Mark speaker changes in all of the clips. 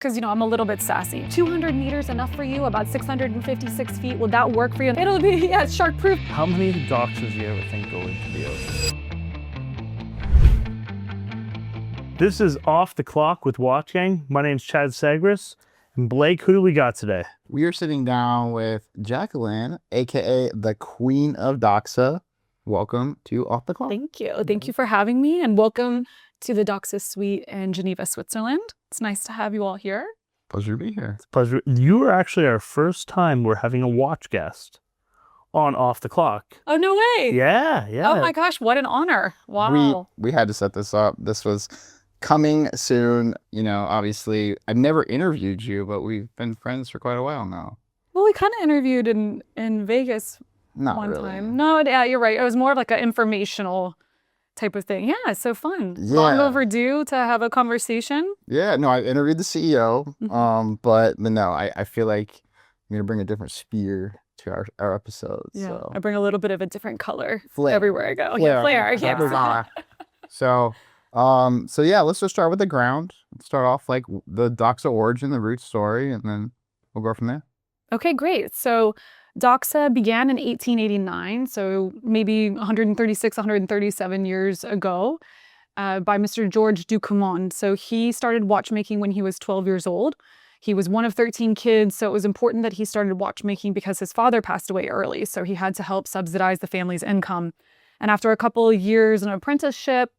Speaker 1: because, I'm a little bit sassy. 200 meters enough for you? About 656 feet? Would that work for you? It'll be, yeah, shark proof.
Speaker 2: How many Doxas do you ever think go into the ocean? This is Off the Clock with Watch Gang. My name's Chad Sagris. And Blake, who do we got today?
Speaker 3: We are sitting down with Jacqueline, aka the Queen of Doxa. Welcome to Off the Clock.
Speaker 1: Thank you. Thank you for having me, and welcome to the Doxa Suite in Geneva, Switzerland. It's nice to have you all here.
Speaker 3: Pleasure to be here.
Speaker 2: It's a pleasure. You are actually our first time we're having a watch guest on Off the Clock.
Speaker 1: Oh, no way.
Speaker 2: Yeah.
Speaker 1: Oh my gosh, what an honor. Wow.
Speaker 3: We had to set this up. This was coming soon. Obviously, I've never interviewed you, but we've been friends for quite a while now.
Speaker 1: Well, we kind of interviewed in Vegas
Speaker 3: Not
Speaker 1: one
Speaker 3: really.
Speaker 1: time. No, yeah, you're right. It was more of like an informational type of thing. Yeah, so fun.
Speaker 3: Yeah.
Speaker 1: Long overdue to have a conversation.
Speaker 3: Yeah, no, I interviewed the CEO, but no, I feel like I'm going to bring a different spear to our episodes.
Speaker 1: Yeah,
Speaker 3: So.
Speaker 1: I bring a little bit of a different color
Speaker 3: Flair.
Speaker 1: everywhere I go. Yeah, flair. Yeah.
Speaker 3: So yeah, let's just start with the ground. Let's start off like the Doxa origin, the root story, and then we'll go from there.
Speaker 1: Okay, great. So Doxa began in 1889, so maybe 136, 137 years ago, by Mr. Georges Ducommun. So he started watchmaking when he was 12 years old. He was one of 13 kids, so it was important that he started watchmaking because his father passed away early, so he had to help subsidize the family's income. And after a couple of years in an apprenticeship,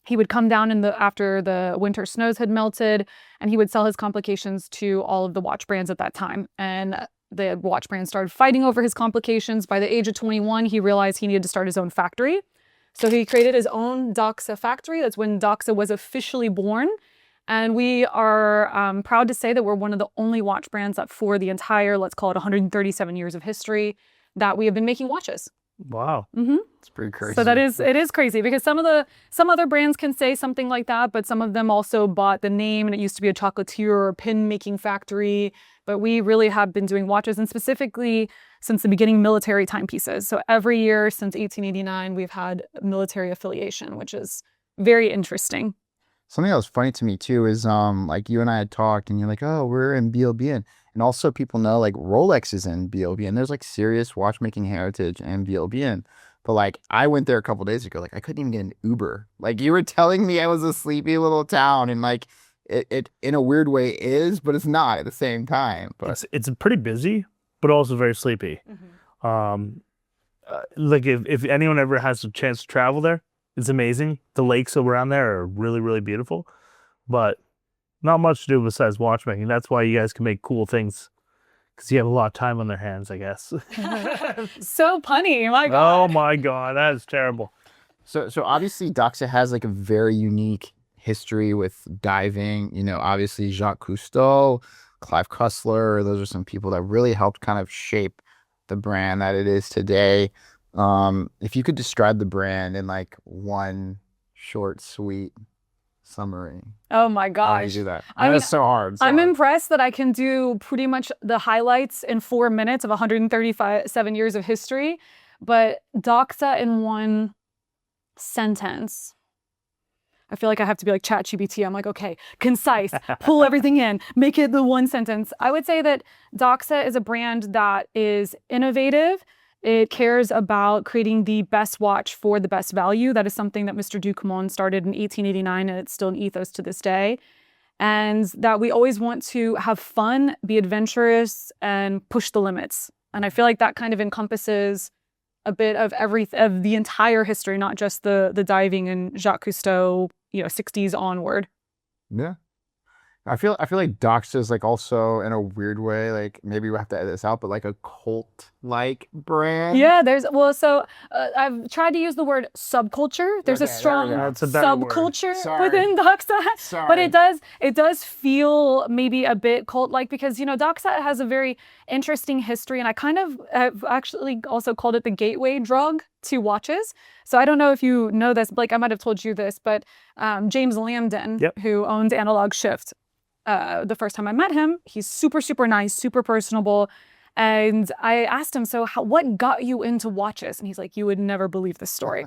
Speaker 1: he would come down after the winter snows had melted, and he would sell his complications to all of the watch brands at that time. And the watch brand started fighting over his complications. By the age of 21, he realized he needed to start his own factory. So he created his own Doxa factory. That's when Doxa was officially born. And we are proud to say that we're one of the only watch brands that for the entire, let's call it 137 years of history, that we have been making watches.
Speaker 2: Wow.
Speaker 3: It's pretty crazy.
Speaker 1: So it is crazy because some other brands can say something like that, but some of them also bought the name, and it used to be a chocolatier or a pin making factory. But we really have been doing watches, and specifically since the beginning, military timepieces. So every year since 1889, we've had military affiliation, which is very interesting.
Speaker 3: Something that was funny to me too is like you and I had talked, and you're like, oh, we're in BLBN. And also people know like Rolex is in BLBN. There's like serious watchmaking heritage in BLBN. But like I went there a couple days ago, like I couldn't even get an Uber. Like you were telling me I was a sleepy little town, and like it in a weird way is, but it's not at the same time. But
Speaker 2: It's pretty busy, but also very sleepy. Like if anyone ever has a chance to travel there, it's amazing. The lakes around there are really, really beautiful, but not much to do besides watchmaking. That's why you guys can make cool things, because you have a lot of time on their hands, I guess.
Speaker 1: So punny, my God.
Speaker 2: Oh my God, that is terrible.
Speaker 3: So obviously Doxa has like a very unique history with diving. Obviously Jacques Cousteau, Clive Cussler, those are some people that really helped kind of shape the brand that it is today. If you could describe the brand in like one short, sweet summary.
Speaker 1: Oh my
Speaker 3: How
Speaker 1: gosh.
Speaker 3: do you do that?
Speaker 1: I mean,
Speaker 3: That's so hard.
Speaker 1: I'm impressed that I can do pretty much the highlights in 4 minutes of 137 years of history, but Doxa in one sentence. I feel like I have to be like ChatGPT. I'm like, okay, concise, pull everything in, make it the one sentence. I would say that Doxa is a brand that is innovative. It cares about creating the best watch for the best value. That is something that Mr. Ducommun started in 1889, and it's still an ethos to this day. And that we always want to have fun, be adventurous, and push the limits. And I feel like that kind of encompasses a bit of of the entire history, not just the diving and Jacques Cousteau, 60s onward.
Speaker 3: Yeah. I feel like Doxa is like also in a weird way, like maybe we'll have to edit this out, but like a cult-like brand.
Speaker 1: Yeah, I've tried to use the word subculture. There's a strong subculture within Doxa, but it does feel maybe a bit cult-like because, Doxa has a very interesting history, and I kind of have actually also called it the gateway drug to watches. So I don't know if you know this, Blake, I might have told you this, but James Lambden, who owns Analog Shift, the first time I met him, he's super, super nice, super personable. And I asked him, so what got you into watches? And he's like, you would never believe this story.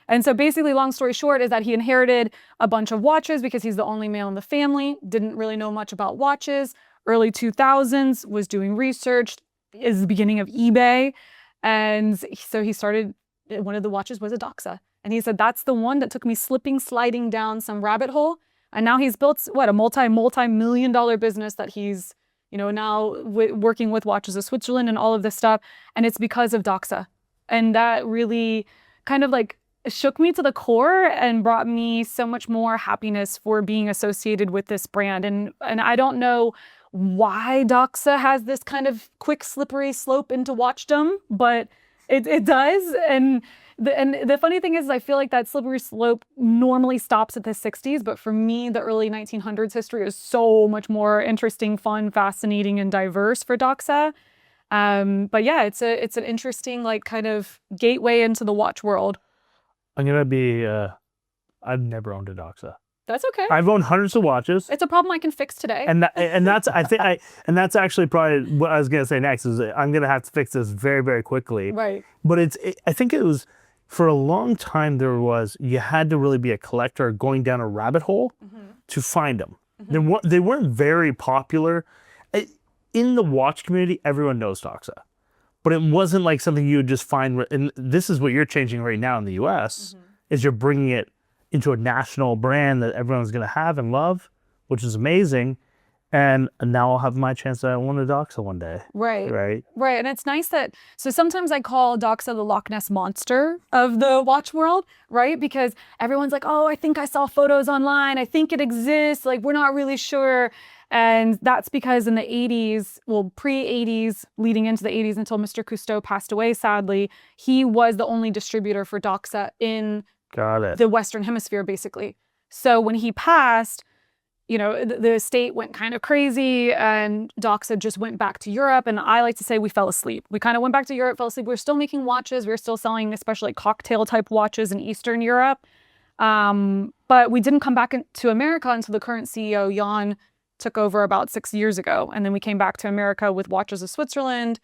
Speaker 1: And so basically, long story short, is that he inherited a bunch of watches because he's the only male in the family, didn't really know much about watches. Early 2000s, was doing research, is the beginning of eBay. And so he started, one of the watches was a Doxa. And he said, that's the one that took me sliding down some rabbit hole. And now he's built, what, a multi-million-dollar business that he's, now working with Watches of Switzerland and all of this stuff. And it's because of Doxa. And that really kind of like shook me to the core and brought me so much more happiness for being associated with this brand. And I don't know why Doxa has this kind of quick, slippery slope into watchdom, but it does. And the funny thing is, I feel like that slippery slope normally stops at the 60s, but for me, the early 1900s history is so much more interesting, fun, fascinating, and diverse for Doxa. But yeah, it's an interesting like kind of gateway into the watch world.
Speaker 2: I'm gonna be. I've never owned a Doxa.
Speaker 1: That's okay.
Speaker 2: I've owned hundreds of watches.
Speaker 1: It's a problem I can fix today.
Speaker 2: And that's actually probably what I was gonna say next is I'm gonna have to fix this very, very quickly.
Speaker 1: Right.
Speaker 2: But I think it was for a long time you had to really be a collector going down a rabbit hole to find them. They weren't very popular. In the watch community, everyone knows Doxa. But it wasn't like something you would just find, and this is what you're changing right now in the US, is you're bringing it into a national brand that everyone's going to have and love, which is amazing. And now I'll have my chance that I want a Doxa one day.
Speaker 1: Right.
Speaker 2: Right.
Speaker 1: Right. And it's nice that, so sometimes I call Doxa the Loch Ness monster of the watch world, right? Because everyone's like, oh, I think I saw photos online. I think it exists. Like, we're not really sure. And that's because in the 80s, well, pre-80s, leading into the 80s until Mr. Cousteau passed away, sadly, he was the only distributor for Doxa in the Western Hemisphere, basically. So when he passed, the estate went kind of crazy and Doxa just went back to Europe. And I like to say we fell asleep. We kind of went back to Europe, fell asleep. We were still making watches. We were still selling especially cocktail type watches in Eastern Europe. But we didn't come back to America until the current CEO, Jan, took over about 6 years ago. And then we came back to America with Watches of Switzerland.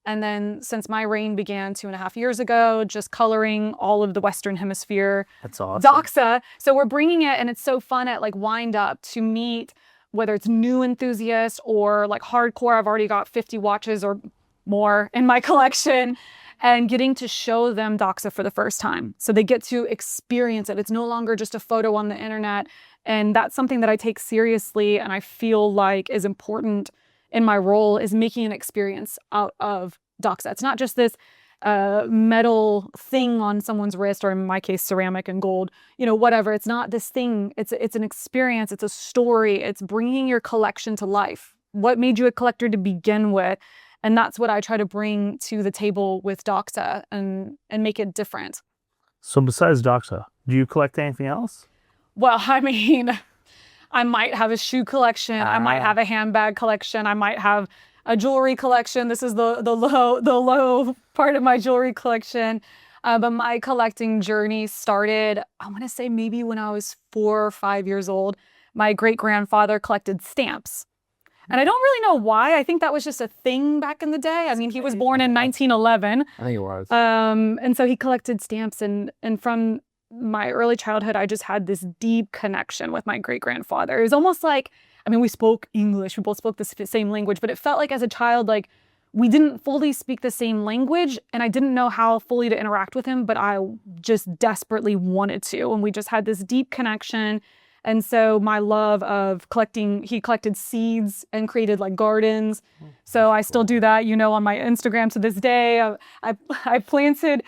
Speaker 1: And then since my reign began 2.5 years ago, just coloring all of the Western Hemisphere.
Speaker 2: That's awesome.
Speaker 1: Doxa. So we're bringing it, and it's so fun at like Wind Up to meet, whether it's new enthusiasts or like hardcore. I've already got 50 watches or more in my collection, and getting to show them Doxa for the first time. So they get to experience it. It's no longer just a photo on the internet. And that's something that I take seriously and I feel like is important in my role, is making an experience out of Doxa. It's not just this metal thing on someone's wrist, or in my case, ceramic and gold, whatever. It's not this thing. It's an experience. It's a story. It's bringing your collection to life. What made you a collector to begin with? And that's what I try to bring to the table with Doxa and make it different.
Speaker 2: So besides Doxa, do you collect anything else?
Speaker 1: Well, I mean, I might have a shoe collection. I might have a handbag collection. I might have a jewelry collection. This is the low part of my jewelry collection. But my collecting journey started, I want to say maybe when I was 4 or 5 years old. My great-grandfather collected stamps. And I don't really know why. I think that was just a thing back in the day. I mean, he was born in 1911.
Speaker 3: I think it was.
Speaker 1: And so he collected stamps. And from my early childhood, I just had this deep connection with my great-grandfather. It was almost like, I mean, we spoke English. We both spoke the same language. But it felt like as a child, like we didn't fully speak the same language. And I didn't know how fully to interact with him. But I just desperately wanted to. And we just had this deep connection. And so my love of collecting, he collected seeds and created like gardens. So I still do that, on my Instagram to this day. I planted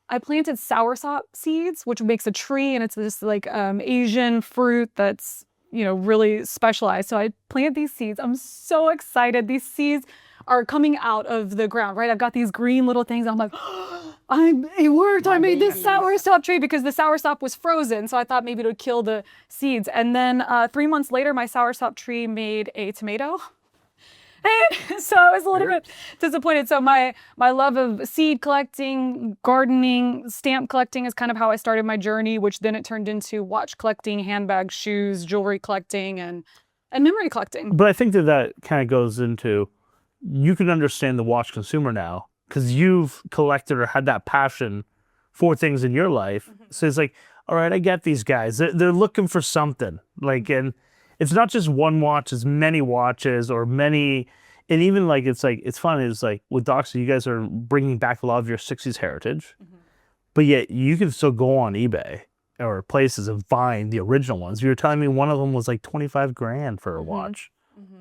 Speaker 1: soursop seeds, which makes a tree. And it's this like Asian fruit that's, really specialized. So I planted these seeds. I'm so excited. These seeds are coming out of the ground, right? I've got these green little things. I'm like, it worked. I made this soursop tree because the soursop was frozen. So I thought maybe it would kill the seeds. And then 3 months later, my soursop tree made a tomato. And so I was a little bit disappointed. So my love of seed collecting, gardening, stamp collecting is kind of how I started my journey, which then it turned into watch collecting, handbags, shoes, jewelry collecting, and memory collecting.
Speaker 2: But I think that kind of goes into, you can understand the watch consumer now because you've collected or had that passion 4 things in your life. So it's like, all right, I get these guys. They're looking for something. Like, and it's not just one watch, it's many watches or many. And even like, it's funny. It's like with Doxa, you guys are bringing back a lot of your 60s heritage, but yet you can still go on eBay or places and find the original ones. You were telling me one of them was like 25 grand for a watch.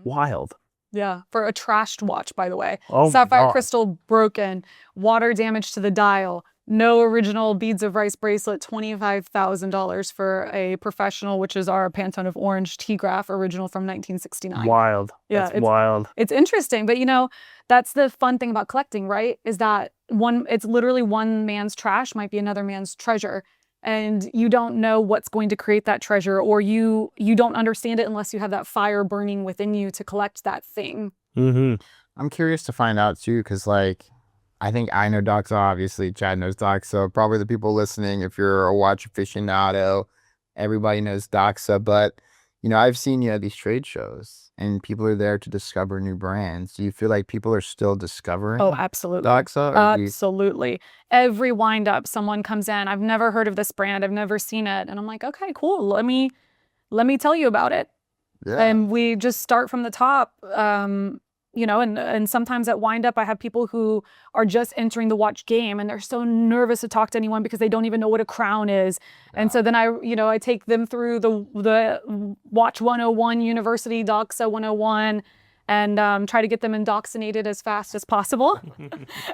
Speaker 2: Wild.
Speaker 1: Yeah, for a trashed watch, by the way.
Speaker 2: Oh,
Speaker 1: Sapphire
Speaker 2: God.
Speaker 1: crystal broken, water damage to the dial, no original beads of rice bracelet, $25,000 for a professional, which is our Pantone of Orange T-Graph, original from 1969.
Speaker 2: Wild.
Speaker 1: Yeah,
Speaker 2: That's wild.
Speaker 1: It's interesting, but you know, that's the fun thing about collecting, right? Is that it's literally one man's trash might be another man's treasure. And you don't know what's going to create that treasure, or you don't understand it unless you have that fire burning within you to collect that thing.
Speaker 3: I'm curious to find out too, because like, I think I know Doxa, obviously Chad knows Doxa, probably the people listening, if you're a watch aficionado, everybody knows Doxa, but you know, I've seen you at these trade shows and people are there to discover new brands. Do you feel like people are still discovering
Speaker 1: Oh, absolutely.
Speaker 3: Doxa?
Speaker 1: Absolutely. Every wind up, someone comes in, I've never heard of this brand, I've never seen it. And I'm like, okay, cool. Let me tell you about it.
Speaker 3: Yeah.
Speaker 1: And we just start from the top. You know, and sometimes at wind up, I have people who are just entering the watch game and they're so nervous to talk to anyone because they don't even know what a crown is. And so then I take them through the Watch 101 University, Doxa 101, and try to get them indoctrinated as fast as possible.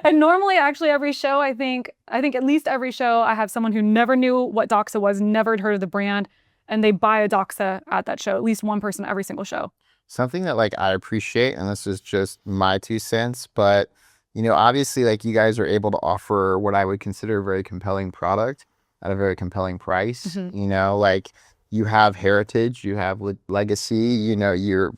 Speaker 1: And normally, actually, every show, I think at least every show, I have someone who never knew what Doxa was, never had heard of the brand, and they buy a Doxa at that show. At least one person every single show.
Speaker 3: Something that like I appreciate, and this is just my 2 cents, but you know, obviously like you guys are able to offer what I would consider a very compelling product at a very compelling price. You know, like you have heritage, you have legacy, you know, you're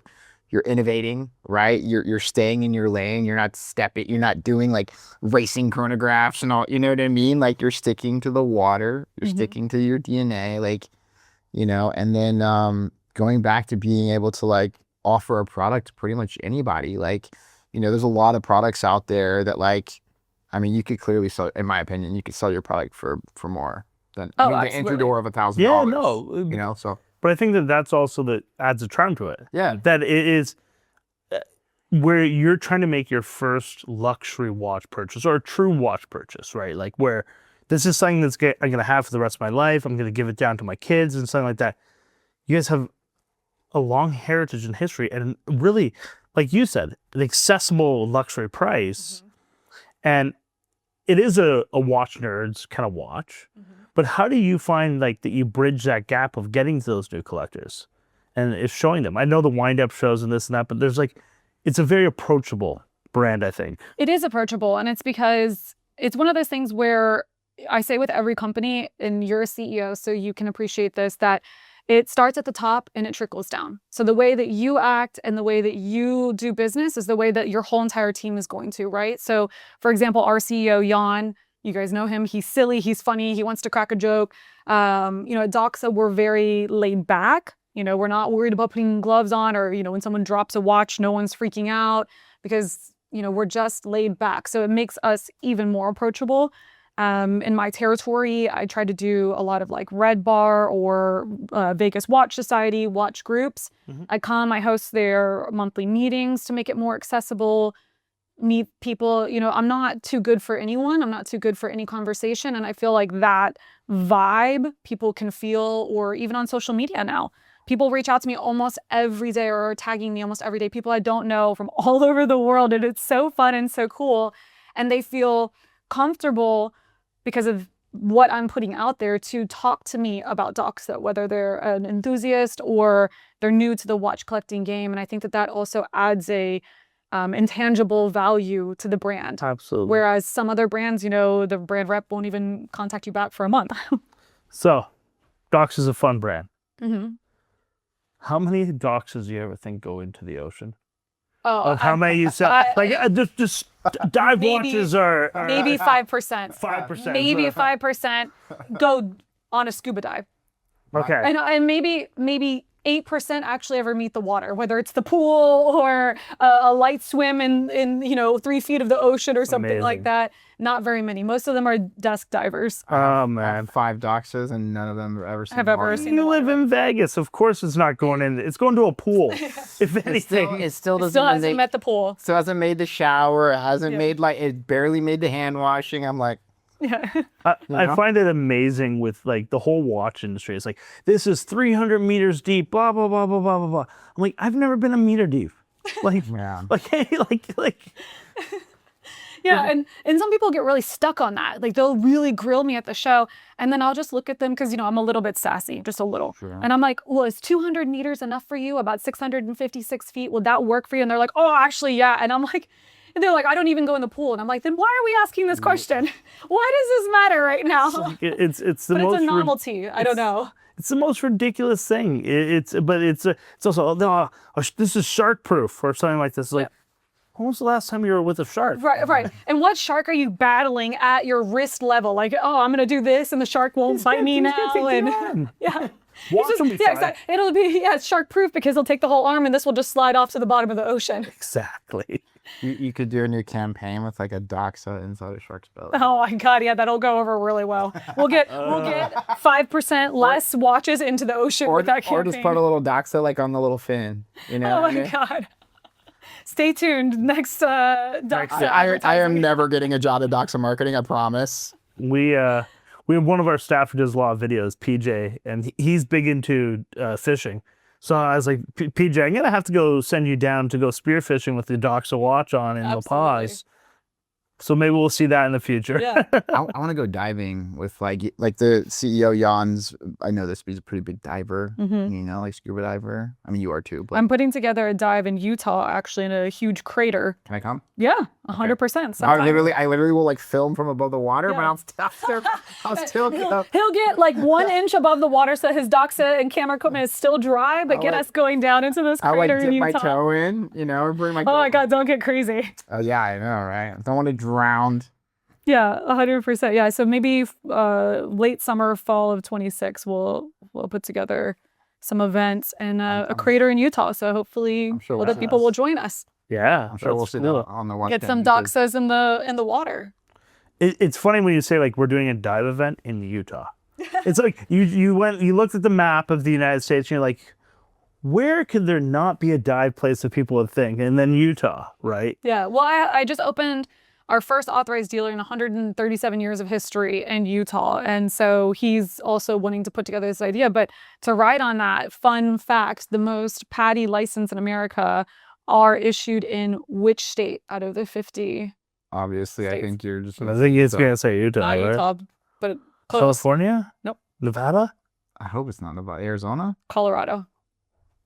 Speaker 3: innovating, right? You're staying in your lane. You're not doing like racing chronographs and all, you know what I mean? Like you're sticking to the water, you're sticking to your DNA, like, you know, and then going back to being able to like offer a product to pretty much anybody. Like, you know, there's a lot of products out there that like, I mean, you could clearly sell, in my opinion, you could sell your product for more than the entry door of $1,000.
Speaker 2: Yeah, no.
Speaker 3: You know, so.
Speaker 2: But I think that's also that adds a charm to it.
Speaker 3: Yeah.
Speaker 2: That it is where you're trying to make your first luxury watch purchase or a true watch purchase, right? Like where this is something I'm going to have for the rest of my life. I'm going to give it down to my kids and something like that. You guys have a long heritage and history and really, like you said, an accessible luxury price. And it is a watch nerd's kind of watch. But how do you find like that you bridge that gap of getting to those new collectors and it's showing them? I know the wind up shows and this and that, but there's like, it's a very approachable brand, I think.
Speaker 1: It is approachable, and it's because it's one of those things where I say with every company, and you're a CEO, so you can appreciate this, that it starts at the top and it trickles down. So the way that you act and the way that you do business is the way that your whole entire team is going to, right? So for example, our CEO, Jan, you guys know him. He's silly, he's funny, he wants to crack a joke. You know, at Doxa, we're very laid back. You know, we're not worried about putting gloves on or, you know, when someone drops a watch, no one's freaking out because, you know, we're just laid back. So it makes us even more approachable. In my territory, I try to do a lot of like Red Bar or Vegas Watch Society watch groups. I host their monthly meetings to make it more accessible, meet people. You know, I'm not too good for anyone. I'm not too good for any conversation. And I feel like that vibe people can feel, or even on social media now. People reach out to me almost every day or are tagging me almost every day. People I don't know from all over the world. And it's so fun and so cool. And they feel comfortable because of what I'm putting out there to talk to me about Doxa, whether they're an enthusiast or they're new to the watch collecting game. And I think that that also adds a intangible value to the brand.
Speaker 2: Absolutely.
Speaker 1: Whereas some other brands, you know, the brand rep won't even contact you back for a month.
Speaker 2: So, Doxa is a fun brand. How many Doxas do you ever think go into the ocean?
Speaker 1: Oh,
Speaker 2: how many you sell? Just dive watches are
Speaker 1: maybe 5%.
Speaker 2: 5%.
Speaker 1: Maybe 5% go on a scuba dive.
Speaker 2: Okay.
Speaker 1: And maybe 8% actually ever meet the water, whether it's the pool or a light swim in 3 feet of the ocean or something like
Speaker 2: Amazing.
Speaker 1: that. Not very many. Most of them are desk divers.
Speaker 2: Oh
Speaker 3: I have
Speaker 2: man.
Speaker 3: 5 Doxas and none of them have ever seen
Speaker 1: Have ever
Speaker 3: water.
Speaker 1: seen the
Speaker 2: You live
Speaker 1: water.
Speaker 2: in Vegas. Of course it's not going in. It's going to a pool. If anything.
Speaker 3: It still doesn't.
Speaker 1: Still hasn't
Speaker 3: they-
Speaker 1: met the pool.
Speaker 3: Still hasn't made the shower. It hasn't
Speaker 1: Yeah.
Speaker 3: made it barely made the hand washing. I'm like,
Speaker 1: Yeah.
Speaker 2: I
Speaker 3: know?
Speaker 2: find it amazing with like the whole watch industry. It's like, this is 300 meters deep, blah, blah, blah, blah, blah, blah, blah. I'm like, I've never been a meter deep. Like,
Speaker 3: yeah.
Speaker 2: like,
Speaker 1: Yeah, and some people get really stuck on that. Like they'll really grill me at the show, and then I'll just look at them because I'm a little bit sassy, just a little.
Speaker 3: Sure.
Speaker 1: And I'm like, well, is 200 meters enough for you? About 656 feet? Will that work for you? And they're like, oh, actually, yeah. And I'm like, and they're like, I don't even go in the pool. And I'm like, then why are we asking this question? Why does this matter right now?
Speaker 2: it's the
Speaker 1: But
Speaker 2: most
Speaker 1: it's a novelty. I don't know.
Speaker 2: it's the most ridiculous thing. It's also this is shark proof or something like this. Like,
Speaker 1: Yeah.
Speaker 2: when was the last time you were with a shark?
Speaker 1: Right. And what shark are you battling at your wrist level? Like, oh, I'm gonna do this, and the shark won't bite me
Speaker 2: He's gonna
Speaker 1: now.
Speaker 2: take the
Speaker 1: And
Speaker 2: arm.
Speaker 1: yeah.
Speaker 2: Watch
Speaker 1: It's
Speaker 2: him
Speaker 1: just-
Speaker 2: be
Speaker 1: yeah,
Speaker 2: fine.
Speaker 1: exactly. It'll be it's shark proof because he'll take the whole arm, and this will just slide off to the bottom of the ocean.
Speaker 2: Exactly.
Speaker 3: You could do a new campaign with like a Doxa inside a shark's belly.
Speaker 1: Oh my God, yeah, that'll go over really well. We'll get 5% less watches into the ocean with that
Speaker 3: or
Speaker 1: campaign.
Speaker 3: just put a little Doxa like on the little fin. You know.
Speaker 1: Oh
Speaker 3: what I
Speaker 1: my
Speaker 3: mean?
Speaker 1: God. Stay tuned. Next Doxa
Speaker 3: I am
Speaker 1: advertising.
Speaker 3: never getting a job at Doxa marketing. I promise.
Speaker 2: We have one of our staff who does a lot of videos, PJ, and he's big into fishing. So I was like, PJ, I'm gonna have to go send you down to go spearfishing with the Doxa watch on in La
Speaker 1: Absolutely.
Speaker 2: Paz. So maybe we'll see that in the future.
Speaker 1: Yeah.
Speaker 3: I want to go diving with like the CEO Jan's. I know this, but he's a pretty big diver.
Speaker 1: Mhm.
Speaker 3: Like scuba diver. I mean, you are too. But
Speaker 1: I'm putting together a dive in Utah, actually, in a huge crater.
Speaker 3: can I come?
Speaker 1: Yeah, 100%.
Speaker 3: I literally will like film from above the water, but
Speaker 1: Yeah.
Speaker 3: I'll still go.
Speaker 1: He'll get like 1 inch above the water so his Doxa and camera equipment is still dry, but get us going down into this
Speaker 3: I'll like
Speaker 1: crater in
Speaker 3: dip my
Speaker 1: Utah.
Speaker 3: toe in, or bring my.
Speaker 1: Oh my God, don't get crazy.
Speaker 3: Oh yeah, I know, right? I don't want to drown.
Speaker 1: Yeah, 100%. Yeah, so maybe late summer, fall of 26, we'll put together some events and a crater in Utah. So hopefully
Speaker 3: I'm sure
Speaker 1: other
Speaker 3: we'll
Speaker 1: people
Speaker 3: see
Speaker 1: will join us.
Speaker 2: Yeah,
Speaker 3: I'm sure we'll
Speaker 2: that's
Speaker 3: see
Speaker 2: cool.
Speaker 3: that on the watch.
Speaker 1: Get some
Speaker 3: because-
Speaker 1: Doxas in the water.
Speaker 2: It's funny when you say like we're doing a dive event in Utah. It's like you looked at the map of the United States and you're like, where could there not be a dive place that people would think? And then Utah, right?
Speaker 1: Yeah, well, I just opened our first authorized dealer in 137 years of history in Utah. And so he's also wanting to put together this idea. But to ride on that, fun fact, the most PADI license in America are issued in which state out of the 50?
Speaker 3: Obviously, I
Speaker 1: States.
Speaker 3: think you're just.
Speaker 2: I think it's gonna say Utah,
Speaker 1: Not
Speaker 2: right?
Speaker 1: Utah, but close.
Speaker 2: California?
Speaker 1: Nope.
Speaker 2: Nevada?
Speaker 3: I hope it's not Nevada. Arizona.
Speaker 1: Colorado.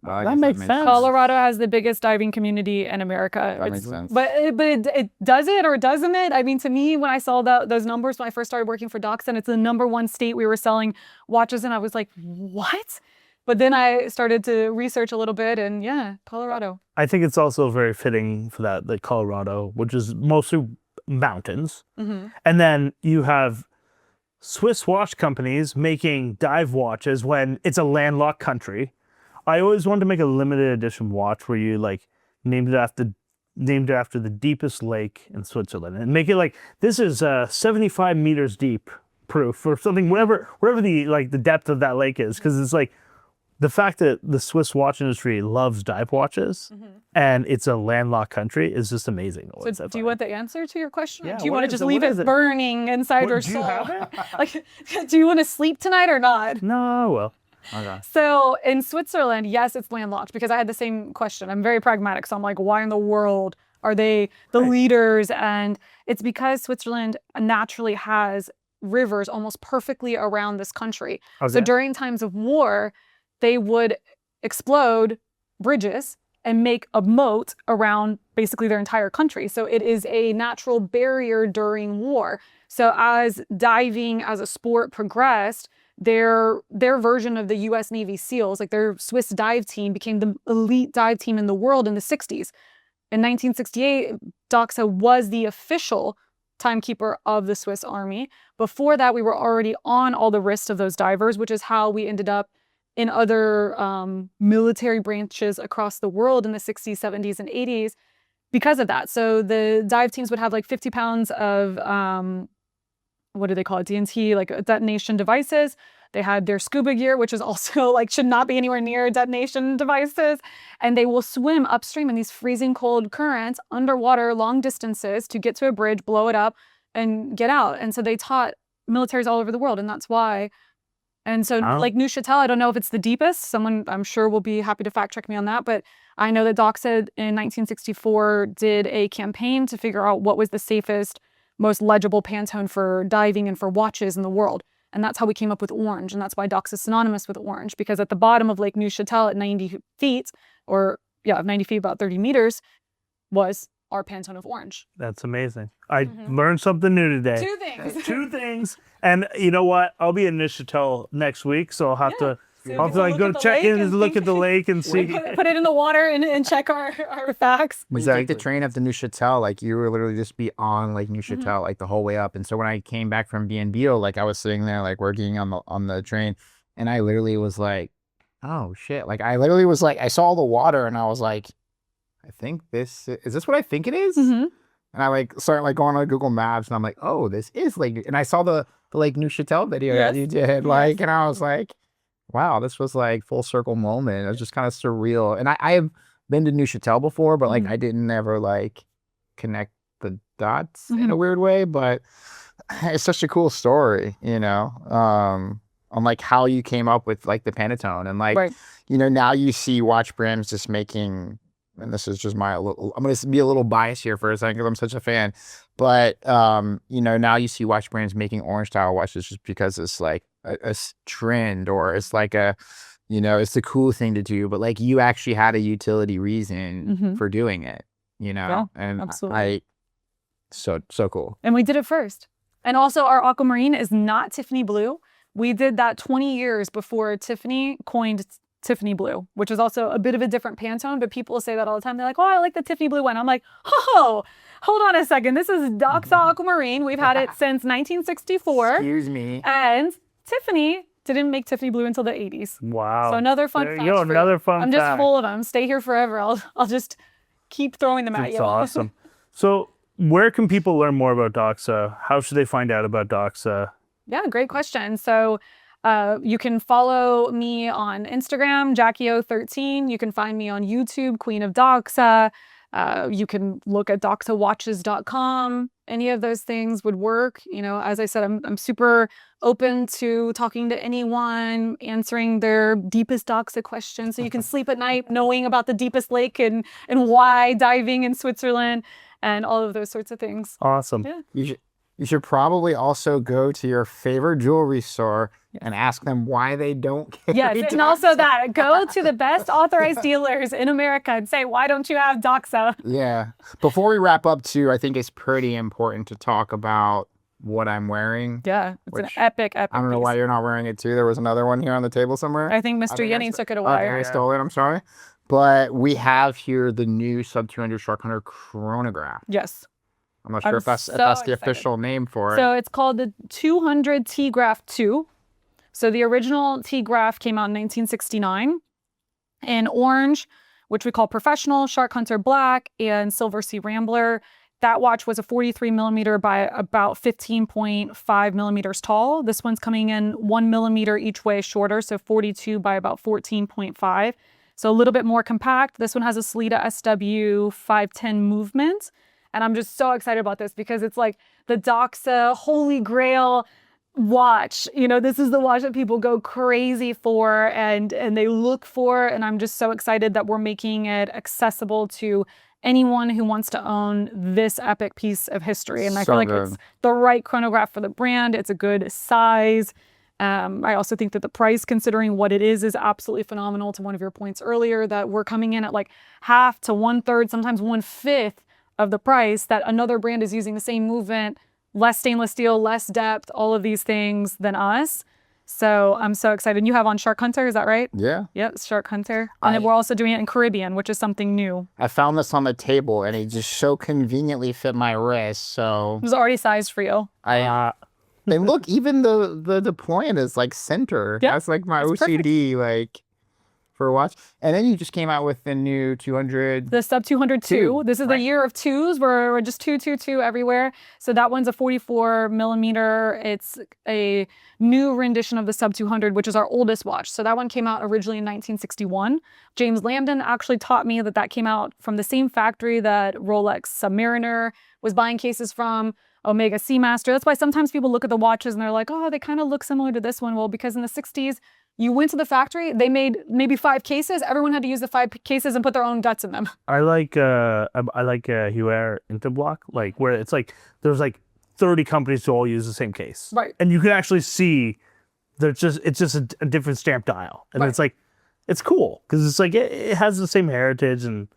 Speaker 3: I
Speaker 2: That
Speaker 3: guess
Speaker 2: makes sense.
Speaker 1: Colorado has the biggest diving community in America.
Speaker 3: That makes sense.
Speaker 1: But it does it or doesn't it? I mean, to me, when I saw those numbers when I first started working for Doxa, and it's the #1 state we were selling watches in, I was like, what? But then I started to research a little bit, and yeah, Colorado.
Speaker 2: I think it's also very fitting for that, like Colorado, which is mostly mountains.
Speaker 1: Mm-hmm.
Speaker 2: And then you have Swiss watch companies making dive watches when it's a landlocked country. I always wanted to make a limited edition watch where you like named it after the deepest lake in Switzerland and make it like this is 75 meters deep proof or something, wherever the depth of that lake is, because it's like the fact that the Swiss watch industry loves dive watches and it's a landlocked country is just amazing.
Speaker 1: So do you want the answer to your question?
Speaker 2: Yeah,
Speaker 1: Or do you
Speaker 2: what
Speaker 1: want to
Speaker 2: is
Speaker 1: just
Speaker 2: it?
Speaker 1: leave
Speaker 2: What
Speaker 1: it
Speaker 2: is it?
Speaker 1: burning inside your
Speaker 2: Do you
Speaker 1: soul?
Speaker 2: have it?
Speaker 1: Like, do you want to sleep tonight or not?
Speaker 2: No, well.
Speaker 3: Okay.
Speaker 1: So in Switzerland, yes, it's landlocked because I had the same question. I'm very pragmatic. So I'm like, why in the world are they the leaders? And it's because Switzerland naturally has rivers almost perfectly around this country. So
Speaker 2: Okay.
Speaker 1: during times of war, they would explode bridges and make a moat around basically their entire country. So it is a natural barrier during war. So as diving as a sport progressed, their version of the US Navy SEALs, like their Swiss dive team, became the elite dive team in the world in the 60s. In 1968, Doxa was the official timekeeper of the Swiss Army. Before that, we were already on all the wrists of those divers, which is how we ended up in other military branches across the world in the 60s, 70s, and 80s because of that. So the dive teams would have like 50 pounds of, what do they call it? DNT, like detonation devices. They had their scuba gear, which is also like should not be anywhere near detonation devices. And they will swim upstream in these freezing cold currents underwater long distances to get to a bridge, blow it up, and get out. And so they taught militaries all over the world, and that's why. And so like Neuchâtel, I don't know if it's the deepest. Someone I'm sure will be happy to fact check me on that. But I know that Doxa in 1964 did a campaign to figure out what was the safest, most legible Pantone for diving and for watches in the world. And that's how we came up with orange. And that's why Doxa is synonymous with orange, because at the bottom of Lake Neuchâtel at 90 feet, or 90 feet, about 30 meters, was our Pantone of orange.
Speaker 2: That's amazing. I learned something new today.
Speaker 1: 2 things.
Speaker 2: 2 things. And you know what? I'll be in Neuchâtel next week, so I'll have to
Speaker 1: So
Speaker 2: like go check in and look at the lake and see.
Speaker 1: Put it in the water and check our facts.
Speaker 3: Was like the train up to Neuchâtel, like you were literally just be on Lake Neuchâtel like the whole way up. And so when I came back from BNBO, like I was sitting there like working on the train, and I literally was like, oh shit. Like I literally was like, I saw all the water and I was like, I think is this what I think it is? And I like started like going on Google Maps and I'm like, oh, this is Lake. And I saw the Lake Neuchâtel video that you did, like, and I was like, wow, this was like full circle moment. It was just kind of surreal. And I have been to Neuchâtel before, but like I didn't ever like connect the dots in a weird way. But it's such a cool story, you know, on like how you came up with like the Pantone and like, you know, now you see watch brands just making, and this is just I'm going to be a little biased here for a second because I'm such a fan. But, you know, now you see watch brands making orange style watches just because it's like a trend, or it's like a, you know, it's the cool thing to do. But like you actually had a utility reason for doing it, you know?
Speaker 1: Yeah,
Speaker 3: and
Speaker 1: absolutely.
Speaker 3: So cool.
Speaker 1: And we did it first. And also our aquamarine is not Tiffany blue. We did that 20 years before Tiffany coined Tiffany blue, which is also a bit of a different Pantone, but people say that all the time. They're like, oh, I like the Tiffany blue one. I'm like, oh, hold on a second. This is Doxa Aquamarine. We've had it since 1964.
Speaker 3: Excuse me.
Speaker 1: And Tiffany didn't make Tiffany blue until the 80s.
Speaker 2: Wow.
Speaker 1: So another fun fact.
Speaker 2: Another fun fact.
Speaker 1: I'm just full of them. Stay here forever. I'll just keep throwing them at you.
Speaker 2: That's awesome. So where can people learn more about Doxa? How should they find out about Doxa?
Speaker 1: Yeah, great question. So you can follow me on Instagram, JackieO13. You can find me on YouTube, Queen of Doxa. You can look at doxawatches.com. Any of those things would work. You know, as I said, I'm super open to talking to anyone, answering their deepest Doxa questions. So you can sleep at night knowing about the deepest lake and why diving in Switzerland and all of those sorts of things.
Speaker 2: Awesome.
Speaker 1: Yeah.
Speaker 3: You should probably also go to your favorite jewelry store and ask them why they don't carry
Speaker 1: Yes, and also that. Go to the best authorized dealers in America and say, why don't you have Doxa?
Speaker 3: Yeah. Before we wrap up, too, I think it's pretty important to talk about what I'm wearing.
Speaker 1: Yeah, it's an epic
Speaker 3: I don't know why you're not wearing it, too. There was another one here on the table somewhere.
Speaker 1: I think Mr. Yenny took it away.
Speaker 3: I stole it. I'm sorry. But we have here the new Sub 200 Shark Hunter chronograph.
Speaker 1: Yes.
Speaker 3: I'm not sure if that's the official name for it.
Speaker 1: So it's called the 200 T-Graph 2. So the original T-Graph came out in 1969 in orange, which we call Professional, Shark Hunter Black, and Silver Sea Rambler. That watch was a 43 millimeter by about 15.5 millimeters tall. This one's coming in 1 millimeter each way shorter, so 42 by about 14.5. So a little bit more compact. This one has a Sellita SW 510 movement. And I'm just so excited about this because it's like the Doxa Holy Grail watch. You know, this is the watch that people go crazy for and they look for. And I'm just so excited that we're making it accessible to anyone who wants to own this epic piece of history. And I feel like it's the right chronograph for the brand. It's a good size. I also think that the price, considering what it is absolutely phenomenal. To one of your points earlier, that we're coming in at like half to 1/3, sometimes 1/5 of the price that another brand is using the same movement, less stainless steel, less depth, all of these things than us. So I'm so excited. You have on Shark Hunter, is that right?
Speaker 3: Yeah.
Speaker 1: Yep, Shark Hunter. And then we're also doing it in Caribbean, which is something new.
Speaker 3: I found this on the table and it just so conveniently fit my wrist. So
Speaker 1: it was already sized for you.
Speaker 3: And look, even the point is like center.
Speaker 1: Yeah,
Speaker 3: That's like my
Speaker 1: it's
Speaker 3: OCD, like for a watch. And then you just came out with the new 200.
Speaker 1: The sub 202.
Speaker 3: Two,
Speaker 1: This is the
Speaker 3: right.
Speaker 1: year of twos. We're just 222 everywhere. So that one's a 44 millimeter. It's a new rendition of the sub 200, which is our oldest watch. So that one came out originally in 1961. James Lambden actually taught me that came out from the same factory that Rolex Submariner was buying cases from. Omega Seamaster. That's why sometimes people look at the watches and they're like, oh, they kind of look similar to this one. Well, because in the 60s, you went to the factory, they made maybe 5 cases. Everyone had to use the 5 cases and put their own guts in them.
Speaker 2: I like Huer Interblock, like where it's like there's like 30 companies to all use the same case.
Speaker 1: Right.
Speaker 2: And you can actually see it's just a different stamp dial. And
Speaker 1: Right.
Speaker 2: it's like, it's cool because it's like it has the same heritage and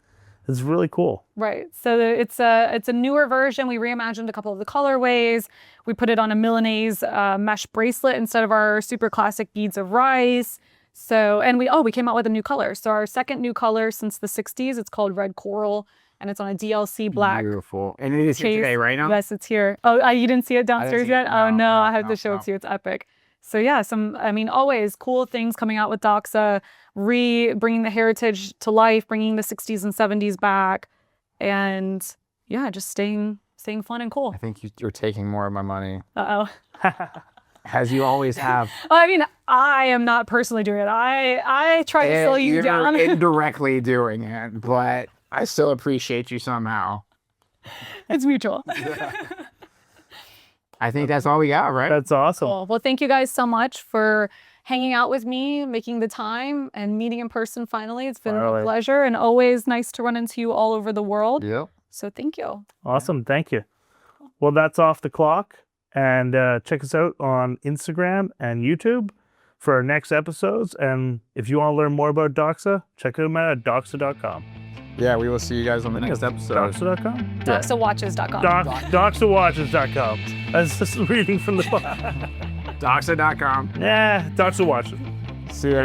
Speaker 2: it's really cool.
Speaker 1: Right. So it's a newer version. We reimagined a couple of the colorways. We put it on a Milanese mesh bracelet instead of our super classic beads of rice. So, and we came out with a new color. So our second new color since the 60s, it's called Red Coral, and it's on a DLC black.
Speaker 3: Beautiful. And it is here
Speaker 1: case.
Speaker 3: today, right now?
Speaker 1: Yes, it's here. Oh, you didn't see it downstairs
Speaker 3: see
Speaker 1: yet?
Speaker 3: it.
Speaker 1: Oh
Speaker 3: No,
Speaker 1: no,
Speaker 3: no,
Speaker 1: I have
Speaker 3: no,
Speaker 1: to show
Speaker 3: no.
Speaker 1: it to you. It's epic. So yeah, always cool things coming out with Doxa, bringing the heritage to life, bringing the 60s and 70s back, and yeah, just staying fun and cool.
Speaker 3: I think you're taking more of my money,
Speaker 1: Uh-oh.
Speaker 3: as you always have.
Speaker 1: I mean, I am not personally doing it. I try to slow you
Speaker 3: You're
Speaker 1: down.
Speaker 3: indirectly doing it, but I still appreciate you somehow.
Speaker 1: It's mutual.
Speaker 3: I think that's all we got, right?
Speaker 2: That's awesome.
Speaker 1: Cool. Well, thank you guys so much for hanging out with me, making the time, and meeting in person finally. It's been a pleasure and always nice to run into you all over the world.
Speaker 3: Yep.
Speaker 1: So thank you.
Speaker 2: Awesome. Thank you. Well, that's Off the Clock. And check us out on Instagram and YouTube for our next episodes. And if you want to learn more about Doxa, check them out at doxa.com.
Speaker 3: Yeah, we will see you guys on the next episode.
Speaker 2: Doxa.com?
Speaker 1: DoxaWatches.com.
Speaker 2: Doxawatches.com. I was just reading from the book.
Speaker 3: Doxa.com.
Speaker 2: Yeah, Doxa Watches.
Speaker 3: See you.